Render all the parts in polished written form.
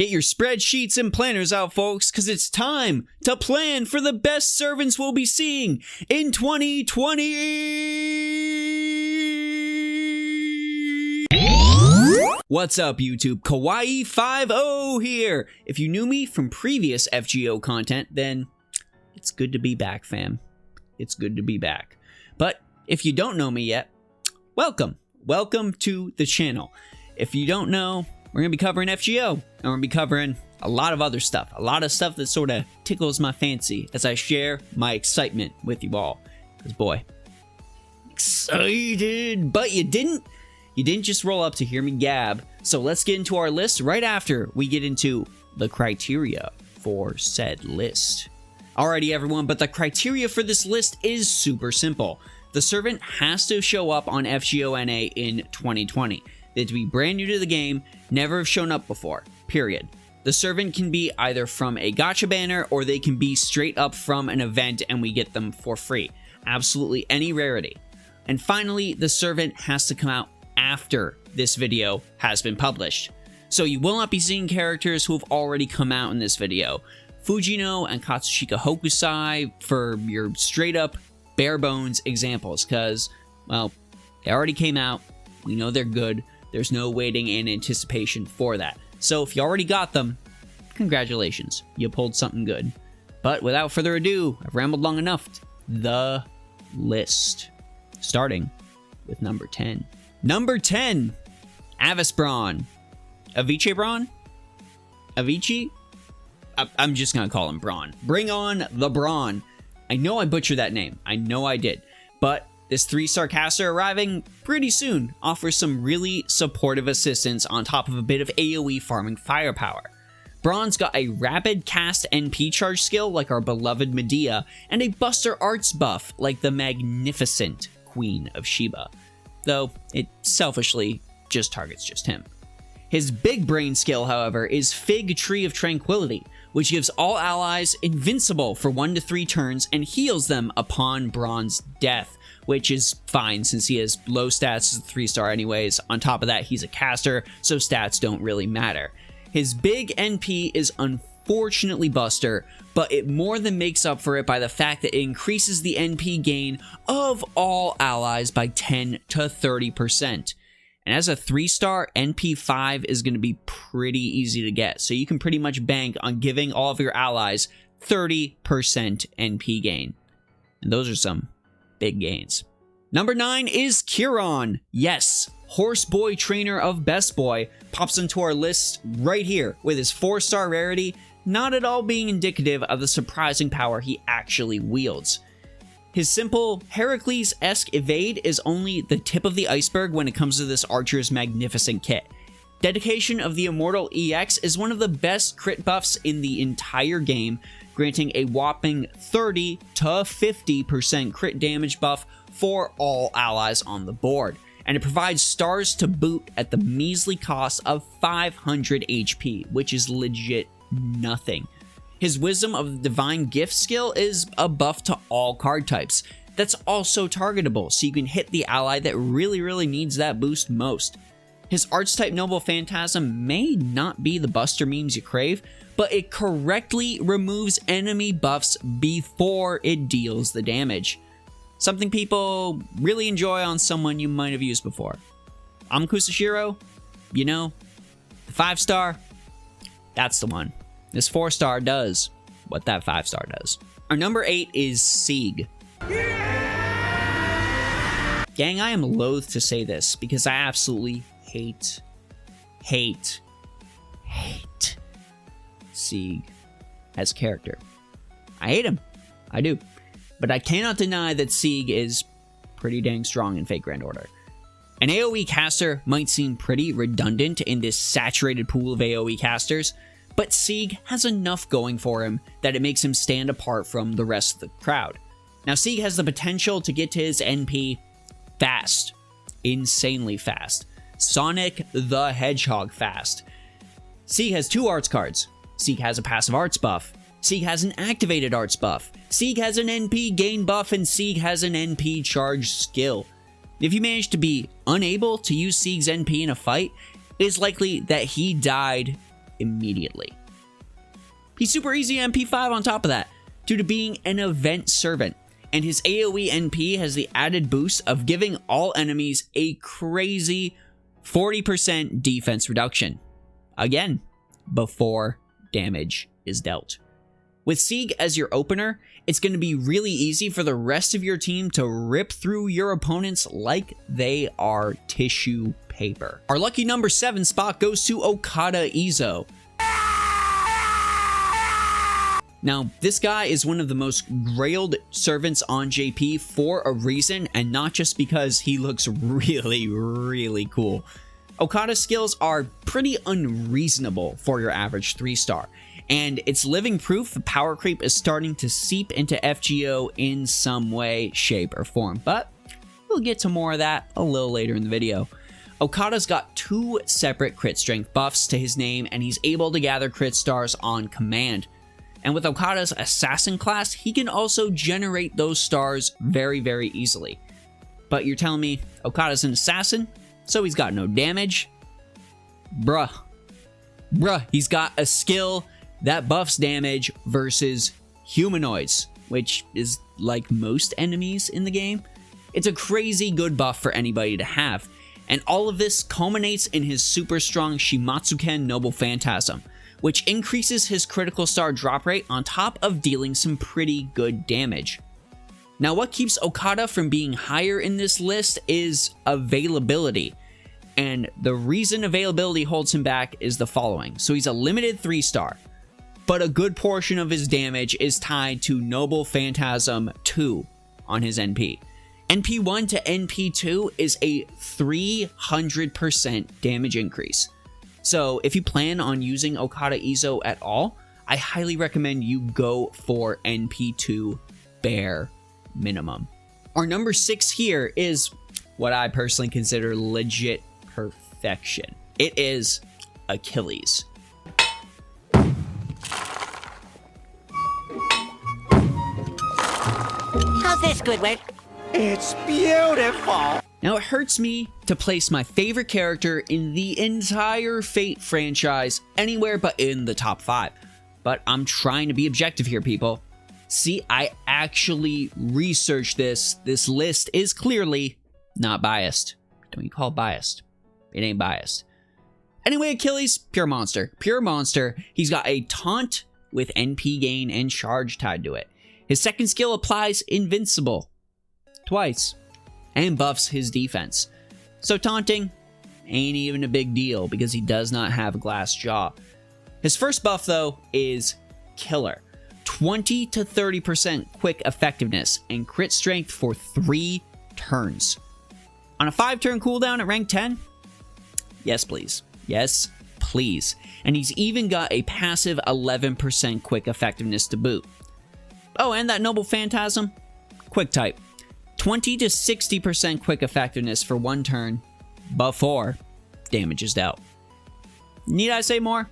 Get your spreadsheets and planners out, folks, because it's time to plan for the best servants we'll be seeing in 2020! What's up, YouTube? Kawaii50 here! If you knew me from previous FGO content, then it's good to be back, fam. It's good to be back. But if you don't know me yet, welcome. Welcome to the channel. If you don't know, we're going to be covering FGO, and we're going to be covering a lot of other stuff. A lot of stuff that sort of tickles my fancy as I share my excitement with you all. Because boy, excited! But you didn't just roll up to hear me gab. So let's get into our list right after we get into the criteria for said list. Alrighty everyone, but the criteria for this list is super simple. The servant has to show up on FGO NA in 2020. They have to be brand new to the game, never have shown up before, period. The servant can be either from a gacha banner or they can be straight up from an event and we get them for free. Absolutely any rarity. And finally, the servant has to come out after this video has been published. So you will not be seeing characters who have already come out in this video. Fujino and Katsushika Hokusai for your straight up bare bones examples, because, well, they already came out, we know they're good, there's no waiting in anticipation for that. So if you already got them, congratulations, you pulled something good. But without further ado, I've rambled long enough. The list, starting with number 10. Number 10, Avis Braun. Avicii Braun? Avicii? I'm just gonna call him Braun. Bring on the Braun. I know I butchered that name. I know I did. But this 3-star caster arriving pretty soon offers some really supportive assistance on top of a bit of AoE farming firepower. Braun's got a rapid cast NP charge skill like our beloved Medea, and a Buster Arts buff like the magnificent Queen of Sheba. Though it selfishly just targets just him. His big brain skill, however, is Fig Tree of Tranquility, which gives all allies invincible for 1 to 3 turns and heals them upon Braun's death, which is fine since he has low stats as a 3-star anyways. On top of that, he's a caster, so stats don't really matter. His big NP is unfortunately Buster, but it more than makes up for it by the fact that it increases the NP gain of all allies by 10 to 30%. And as a 3-star, NP5 is going to be pretty easy to get, so you can pretty much bank on giving all of your allies 30% NP gain. And those are some big gains. Number 9 is Chiron. Yes, Horse Boy Trainer of Best Boy pops into our list right here with his 4-star rarity, not at all being indicative of the surprising power he actually wields. His simple Heracles-esque evade is only the tip of the iceberg when it comes to this archer's magnificent kit. Dedication of the Immortal EX is one of the best crit buffs in the entire game, granting a whopping 30 to 50% crit damage buff for all allies on the board. And it provides stars to boot at the measly cost of 500 HP, which is legit nothing. His Wisdom of the Divine Gift skill is a buff to all card types. That's also targetable, so you can hit the ally that really needs that boost most. His Archetype Noble Phantasm may not be the Buster memes you crave, but it correctly removes enemy buffs before it deals the damage. Something people really enjoy on someone you might have used before. Kusashiro, you know, the 5-star, that's the one. This 4-star does what that 5-star does. Our number 8 is Sieg. Yeah! Gang, I am loath to say this because I absolutely hate Sieg as a character. I hate him. I do. But I cannot deny that Sieg is pretty dang strong in Fate Grand Order. An AoE caster might seem pretty redundant in this saturated pool of AoE casters, but Sieg has enough going for him that it makes him stand apart from the rest of the crowd. Now, Sieg has the potential to get to his NP fast. Insanely fast. Sonic the Hedgehog fast. Sieg has 2 arts cards. Sieg has a passive arts buff. Sieg has an activated arts buff. Sieg has an NP gain buff, and Sieg has an NP charge skill. If you manage to be unable to use Sieg's NP in a fight, it is likely that he died immediately. He's super easy MP5 on top of that, due to being an event servant, and his AoE NP has the added boost of giving all enemies a crazy 40% defense reduction. Again, before damage is dealt. With Sieg as your opener, it's going to be really easy for the rest of your team to rip through your opponents like they are tissue paper. Our lucky number 7 spot goes to Okada Izo. Now, this guy is one of the most grailed servants on JP for a reason, and not just because he looks really, really cool. Okada's skills are pretty unreasonable for your average 3-star, and it's living proof the power creep is starting to seep into FGO in some way, shape, or form, but we'll get to more of that a little later in the video. Okada's got 2 separate crit strength buffs to his name, and he's able to gather crit stars on command. And with Okada's assassin class, he can also generate those stars very, very easily. But you're telling me Okada's an assassin, so he's got no damage? Bruh, he's got a skill that buffs damage versus humanoids, which is like most enemies in the game. It's a crazy good buff for anybody to have. And all of this culminates in his super strong Shimatsuken Noble Phantasm, which increases his critical star drop rate on top of dealing some pretty good damage. Now, what keeps Okada from being higher in this list is availability. And the reason availability holds him back is the following. So he's a limited 3-star, but a good portion of his damage is tied to Noble Phantasm 2 on his NP. NP1 to NP2 is a 300% damage increase. So if you plan on using Okada Izo at all, I highly recommend you go for NP2 bare minimum. Our number 6 here is what I personally consider legit perfection. It is Achilles. How's this, Squidward? It's beautiful! Now, it hurts me to place my favorite character in the entire Fate franchise anywhere but in the top 5. But I'm trying to be objective here, people. See, I actually researched this. This list is clearly not biased. Don't you call it biased? It ain't biased. Anyway, Achilles, pure monster. Pure monster. He's got a taunt with NP gain and charge tied to it. His second skill applies invincible twice and buffs his defense. So taunting ain't even a big deal because he does not have a glass jaw. His first buff, though, is killer. 20 to 30% quick effectiveness and crit strength for 3 turns. On a 5-turn cooldown at rank 10? Yes, please. Yes, please. And he's even got a passive 11% quick effectiveness to boot. Oh, and that Noble Phantasm? Quick type. 20 to 60% quick effectiveness for 1 turn before damage is dealt. Need I say more?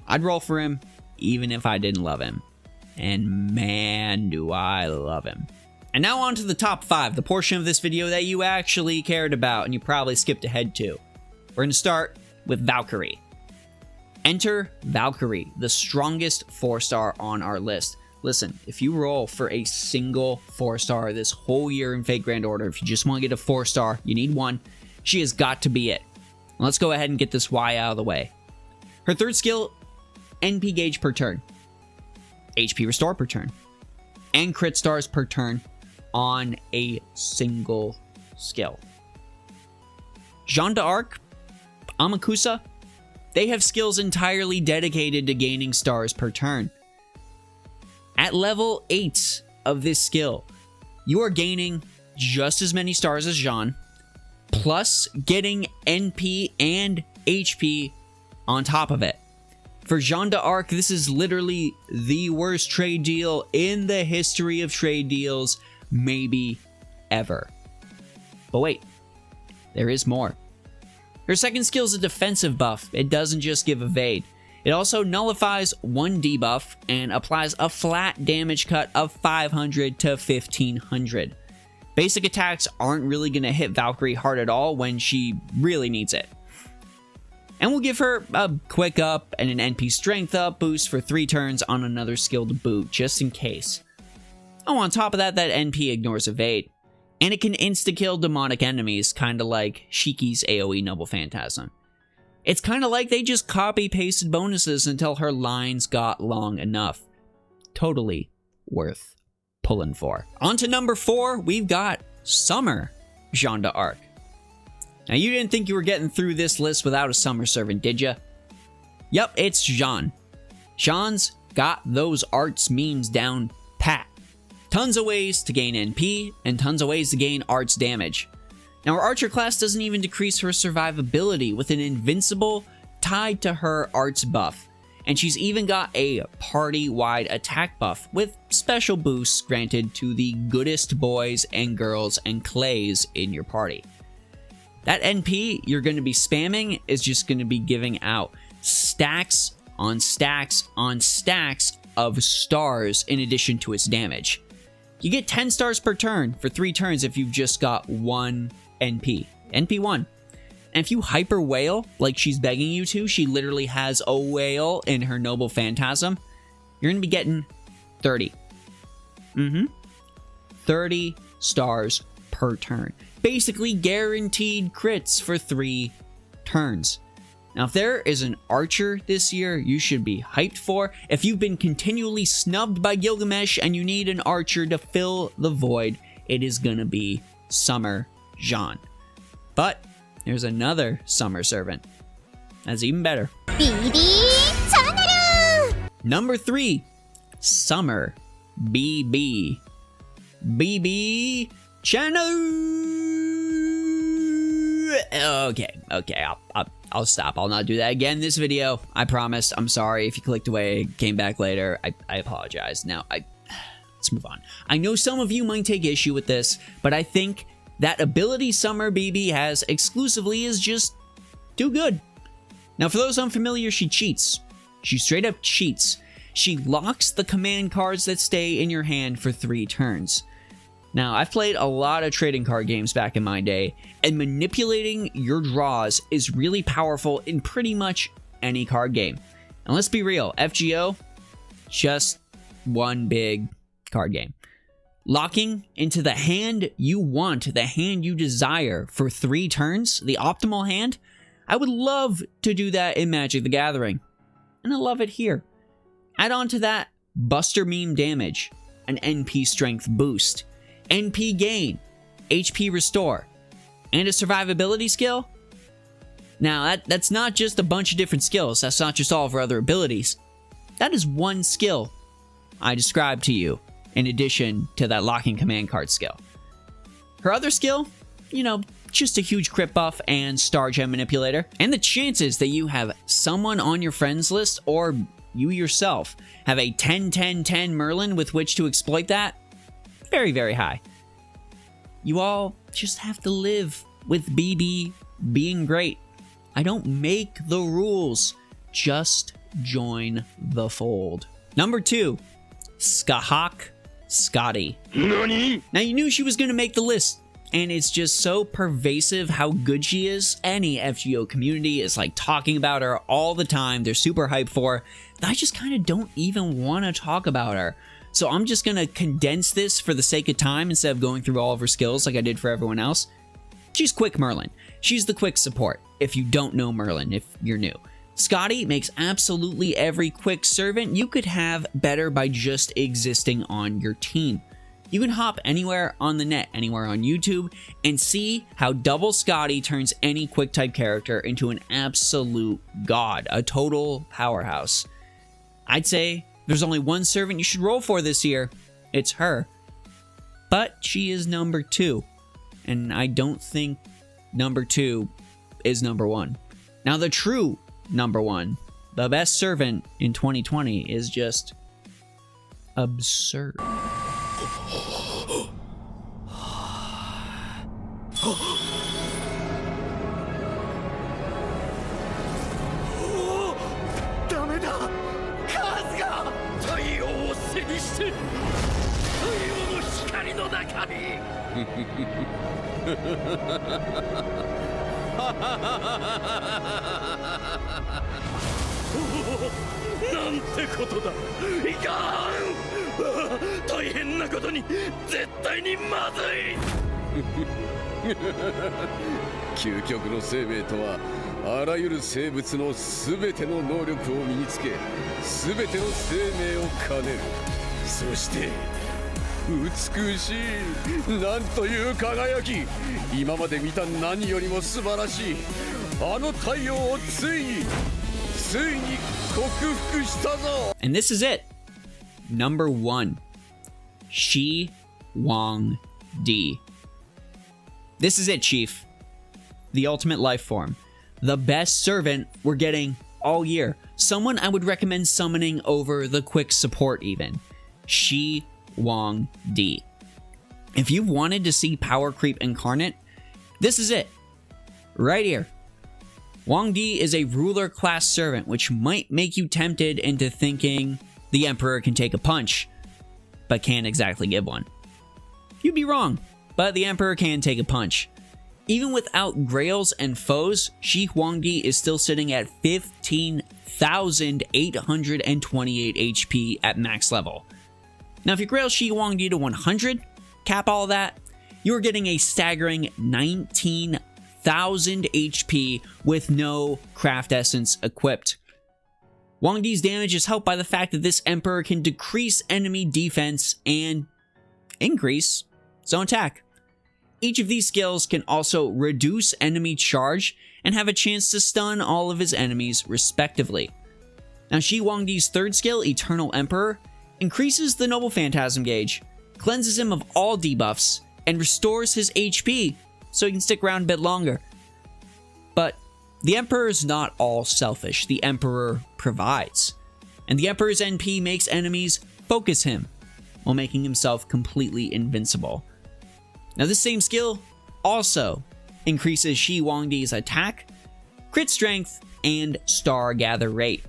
I'd roll for him even if I didn't love him. And man, do I love him. And now on to the top 5, the portion of this video that you actually cared about and you probably skipped ahead to. We're going to start with Valkyrie. Enter Valkyrie, the strongest 4-star on our list. Listen, if you roll for a single 4-star this whole year in Fate Grand Order, if you just want to get a 4-star, you need one, she has got to be it. Let's go ahead and get this Y out of the way. Her third skill, NP gauge per turn, HP restore per turn, and crit stars per turn on a single skill. Jeanne d'Arc, Amakusa, they have skills entirely dedicated to gaining stars per turn. At level 8 of this skill, you are gaining just as many stars as Jeanne, plus getting NP and HP on top of it. For Jeanne d'Arc, this is literally the worst trade deal in the history of trade deals, maybe ever. But wait, there is more. Her second skill is a defensive buff. It doesn't just give evade. It also nullifies 1 debuff and applies a flat damage cut of 500 to 1500. Basic attacks aren't really going to hit Valkyrie hard at all when she really needs it. And we'll give her a quick up and an NP strength up boost for 3 turns on another skill to boot, just in case. Oh, on top of that, that NP ignores evade. And it can insta-kill demonic enemies, kinda like Shiki's AoE Noble Phantasm. It's kinda like they just copy-pasted bonuses until her lines got long enough. Totally worth pulling for. On to number 4, we've got Summer Jeanne d'Arc. Now, you didn't think you were getting through this list without a Summer Servant, did ya? Yep, it's Jeanne. Jeanne's got those arts memes down pat. Tons of ways to gain NP, and tons of ways to gain arts damage. Now, her archer class doesn't even decrease her survivability with an invincible tied to her arts buff. And she's even got a party-wide attack buff with special boosts granted to the goodest boys and girls and clays in your party. That NP you're going to be spamming is just going to be giving out stacks on stacks on stacks of stars in addition to its damage. You get 10 stars per turn for 3 turns if you've just got 1 NP. NP 1. And if you hyper whale, like she's begging you to, she literally has a whale in her Noble Phantasm, you're going to be getting 30. 30 stars per turn. Basically guaranteed crits for 3 turns. Now, if there is an archer this year you should be hyped for, if you've been continually snubbed by Gilgamesh and you need an archer to fill the void, it is going to be Summer Jeanne. But there's another Summer Servant. That's even better. Bibi channel. Number 3, Summer Bibi. Bibi channel. Okay, I'll stop. I'll not do that again in this video. I promise. I'm sorry if you clicked away, came back later. I apologize. Now, let's move on. I know some of you might take issue with this, but I think that ability Summer Bibi has exclusively is just too good. Now, for those unfamiliar, she cheats. She straight up cheats. She locks the command cards that stay in your hand for 3 turns. Now, I've played a lot of trading card games back in my day, and manipulating your draws is really powerful in pretty much any card game. And let's be real, FGO, just one big card game. Locking into the hand you want, the hand you desire for 3 turns, the optimal hand, I would love to do that in Magic the Gathering. And I love it here. Add on to that Buster Meme damage, an NP strength boost, NP gain, HP restore, and a survivability skill. Now, that's not just a bunch of different skills. That's not just all of her other abilities. That is one skill I described to you, in addition to that locking command card skill. Her other skill, just a huge crit buff and star gem manipulator. And the chances that you have someone on your friends list, or you yourself, have a 10-10-10 Merlin with which to exploit that, very, very high. You all just have to live with Bibi being great. I don't make the rules. Just join the fold. Number 2, Scáthach-Skaði. Nani? Now, you knew she was going to make the list, and it's just so pervasive how good she is. Any FGO community is like talking about her all the time. They're super hyped for her. I just kind of don't even want to talk about her. So I'm just going to condense this for the sake of time instead of going through all of her skills like I did for everyone else. She's Quick Merlin. She's the quick support, if you don't know Merlin, if you're new. Scotty makes absolutely every quick servant you could have better by just existing on your team. You can hop anywhere on the net, anywhere on YouTube, and see how Double Scotty turns any quick type character into an absolute god, a total powerhouse. I'd say there's only one servant you should roll for this year. It's her. But she is number 2. And I don't think number 2 is number 1. Now, the true number 1, the best servant in 2020, is just absurd. なんてことだ。いかん。大変なことに絶対にまずい。究極の生命とはあらゆる生物の全ての能力を身につけ全ての生命を兼ねる。そして美しい、なんという輝き。今まで見た何よりも素晴らしいあの太陽をついに克服したぞ。 And this is it. Number 1. Shi Wang Di. This is it, Chief. The ultimate life form. The best servant we're getting all year. Someone I would recommend summoning over the quick support even. Shi Wang Di. If you've wanted to see power creep incarnate, this is it. Right here. Wang Di is a ruler class servant, which might make you tempted into thinking the Emperor can take a punch, but can't exactly give one. You'd be wrong, but the Emperor can take a punch. Even without Grails and foes, Shi Wang Di is still sitting at 15,828 HP at max level. Now if you Grail Shi Wang Di to 100, cap all that, you're getting a staggering 19,000 HP with no craft essence equipped. Wang Di's damage is helped by the fact that this Emperor can decrease enemy defense and increase its own attack. Each of these skills can also reduce enemy charge and have a chance to stun all of his enemies respectively. Now Shi Wang Di's third skill, Eternal Emperor, increases the Noble Phantasm gauge, cleanses him of all debuffs, and restores his HP so he can stick around a bit longer. But the Emperor is not all selfish. The Emperor provides. And the Emperor's NP makes enemies focus him, while making himself completely invincible. Now this same skill also increases Shi Wang Di's attack, crit strength, and star gather rate.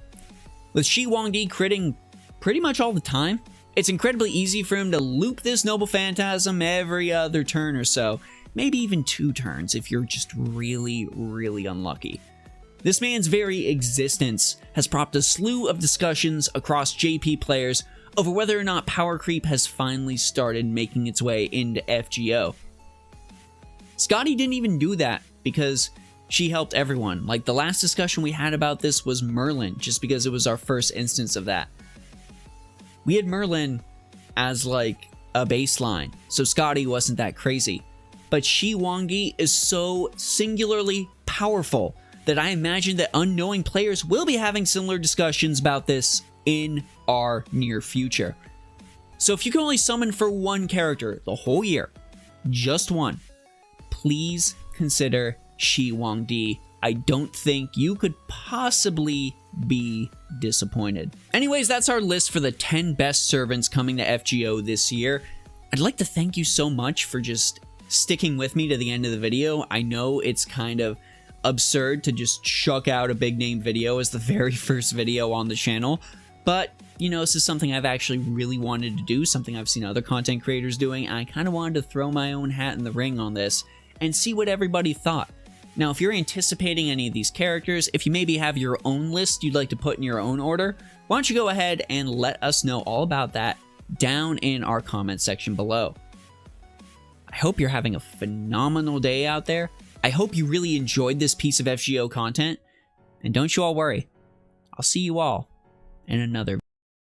With Shi Wang Di critting pretty much all the time, it's incredibly easy for him to loop this Noble Phantasm every other turn or so, maybe even 2 turns if you're just really, really unlucky. This man's very existence has prompted a slew of discussions across JP players over whether or not power creep has finally started making its way into FGO. Scotty didn't even do that because she helped everyone. Like the last discussion we had about this was Merlin, just because it was our first instance of that. We had Merlin as like a baseline, so Scotty wasn't that crazy. But Shi Wang Di is so singularly powerful that I imagine that unknowing players will be having similar discussions about this in our near future. So if you can only summon for one character the whole year, just one, please consider Shi Wang Di. I don't think you could possibly be disappointed. Anyways, that's our list for the 10 best servants coming to FGO this year. I'd like to thank you so much for just sticking with me to the end of the video. I know it's kind of absurd to just chuck out a big name video as the very first video on the channel, but you know, this is something I've actually really wanted to do, something I've seen other content creators doing, and I kind of wanted to throw my own hat in the ring on this and see what everybody thought. Now, if you're anticipating any of these characters, if you maybe have your own list you'd like to put in your own order, why don't you go ahead and let us know all about that down in our comment section below. I hope you're having a phenomenal day out there. I hope you really enjoyed this piece of FGO content, and don't you all worry, I'll see you all in another